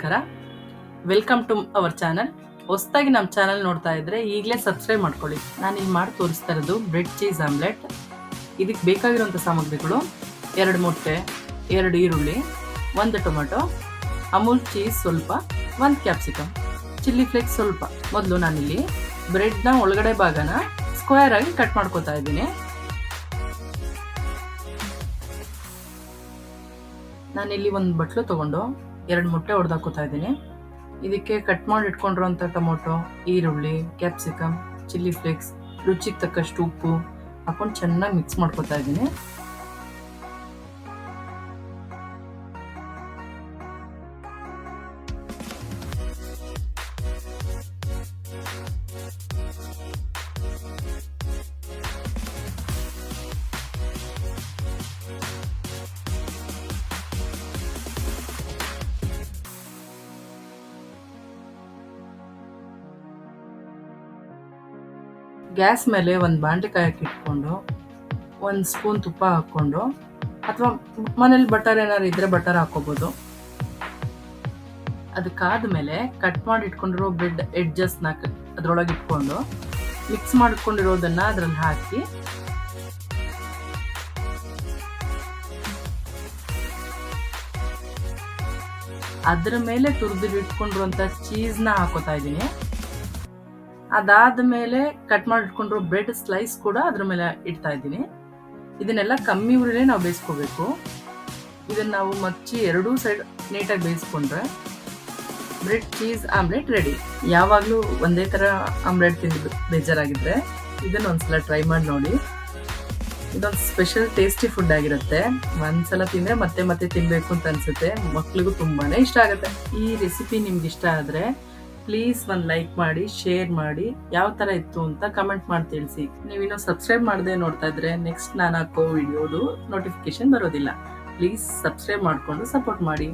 ನಮಸ್ಕಾರ, welcome to our channel. ಹೊಸದಾಗಿ ನಮ್ಮ ಚಾನಲ್ ನೋಡ್ತಾ ಇದ್ರೆ ಈಗಲೇ ಸಬ್ಸ್ಕ್ರೈಬ್ ಮಾಡ್ಕೊಳ್ಳಿ. ನಾನು ಇಲ್ಲಿ ಮಾಡಿ ತೋರಿಸ್ತಾ ಇರೋದು ಬ್ರೆಡ್ ಚೀಸ್ ಆಮ್ಲೆಟ್. ಇದಕ್ಕೆ ಬೇಕಾಗಿರುವಂಥ ಸಾಮಗ್ರಿಗಳು 2 ಮೊಟ್ಟೆ, 2 ಈರುಳ್ಳಿ, 1 ಟೊಮೆಟೊ, ಅಮೂಲ್ ಚೀಸ್ ಸ್ವಲ್ಪ, 1 ಕ್ಯಾಪ್ಸಿಕಮ್, ಚಿಲ್ಲಿ ಫ್ಲೇಕ್ಸ್ ಸ್ವಲ್ಪ. ಮೊದಲು ನಾನಿಲ್ಲಿ ಬ್ರೆಡ್ನ ಒಳಗಡೆ ಭಾಗನ ಸ್ಕ್ವೇರ್ ಆಗಿ ಕಟ್ ಮಾಡ್ಕೊತಾ ಇದ್ದೀನಿ. ನಾನಿಲ್ಲಿ ಒಂದು ಬಟ್ಲು ತೊಗೊಂಡು 2 ಮೊಟ್ಟೆ ಹೊಡೆದಾಕೋತಾ ಇದ್ದೀನಿ. ಇದಕ್ಕೆ ಕಟ್ ಮಾಡಿ ಇಟ್ಕೊಂಡಿರೋಂಥ ಟೊಮೊಟೊ, ಈರುಳ್ಳಿ, ಕ್ಯಾಪ್ಸಿಕಮ್, ಚಿಲ್ಲಿ ಫ್ಲೇಕ್ಸ್, ರುಚಿಗೆ ತಕ್ಕಷ್ಟು ಉಪ್ಪು ಹಾಕೊಂಡು ಚೆನ್ನಾಗಿ ಮಿಕ್ಸ್ ಮಾಡ್ಕೊತಾ ಇದ್ದೀನಿ. ಗ್ಯಾಸ್ ಮೇಲೆ ಒಂದು ಬಾಣಲೆ ಕಾಯಕ್ಕೆ ಇಟ್ಕೊಂಡು 1 ಸ್ಪೂನ್ ತುಪ್ಪ ಹಾಕ್ಕೊಂಡು, ಅಥವಾ ಮನೇಲಿ ಬಟರ್ ಏನಾದ್ರು ಇದ್ರೆ ಬಟರ್ ಹಾಕೋಬೋದು. ಅದಕ್ಕಾದ್ಮೇಲೆ ಕಟ್ ಮಾಡಿ ಇಟ್ಕೊಂಡಿರೋ ಬ್ರೆಡ್ ಎಡ್ಜಸ್ನ ಅದ್ರೊಳಗೆ ಇಟ್ಕೊಂಡು ಮಿಕ್ಸ್ ಮಾಡ್ಕೊಂಡಿರೋದನ್ನ ಅದ್ರಲ್ಲಿ ಹಾಕಿ ಅದ್ರ ಮೇಲೆ ತುರಿದು ಇಟ್ಕೊಂಡಿರುವಂಥ ಚೀಸ್ನ ಹಾಕೋತಾ ಇದ್ದೀನಿ. ಅದಾದ್ಮೇಲೆ ಕಟ್ ಮಾಡಿ ಇಟ್ಕೊಂಡಿರೋ ಬ್ರೆಡ್ ಸ್ಲೈಸ್ ಕೂಡ ಅದ್ರ ಮೇಲೆ ಇಡ್ತಾ ಇದ್ದೀನಿ. ಇದನ್ನೆಲ್ಲ ಕಮ್ಮಿ ಉರಿಲೇ ನಾವು ಬೇಯಿಸ್ಕೋಬೇಕು. ಇದನ್ನ ನಾವು ಮಚ್ಚಿ 2 ಸೈಡ್ ನೀಟಾಗಿ ಬೇಯಿಸ್ಕೊಂಡ್ರೆ ಬ್ರೆಡ್ ಚೀಸ್ ಆಮ್ಲೆಟ್ ರೆಡಿ. ಯಾವಾಗಲೂ ಒಂದೇ ಥರ ಆಮ್ಲೆಟ್ ತಿಂದು ಬೇಜಾರಾಗಿದ್ರೆ ಇದನ್ನ ಒಂದ್ಸಲ ಟ್ರೈ ಮಾಡಿ ನೋಡಿ. ಇದೊಂದು ಸ್ಪೆಷಲ್ ಟೇಸ್ಟಿ ಫುಡ್ ಆಗಿರುತ್ತೆ. ಒಂದ್ಸಲ ತಿಂದರೆ ಮತ್ತೆ ಮತ್ತೆ ತಿನ್ನಬೇಕು ಅಂತ ಅನ್ಸುತ್ತೆ. ಮಕ್ಳಿಗೂ ತುಂಬಾನೇ ಇಷ್ಟ ಆಗುತ್ತೆ. ಈ ರೆಸಿಪಿ ನಿಮ್ಗೆ ಇಷ್ಟ ಆದರೆ ಪ್ಲೀಸ್ ಒಂದು ಲೈಕ್ ಮಾಡಿ, ಶೇರ್ ಮಾಡಿ, ಯಾವ ಥರ ಇತ್ತು ಅಂತ ಕಮೆಂಟ್ ಮಾಡಿ ತಿಳಿಸಿ. ನೀವಿನ್ನೂ ಸಬ್ಸ್ಕ್ರೈಬ್ ಮಾಡದೆ ನೋಡ್ತಾ ಇದ್ರೆ ನೆಕ್ಸ್ಟ್ ನಾನು ಹಾಕೋ ವಿಡಿಯೋದು ನೋಟಿಫಿಕೇಶನ್ ಬರೋದಿಲ್ಲ. ಪ್ಲೀಸ್ ಸಬ್ಸ್ಕ್ರೈಬ್ ಮಾಡಿಕೊಂಡು ಸಪೋರ್ಟ್ ಮಾಡಿ.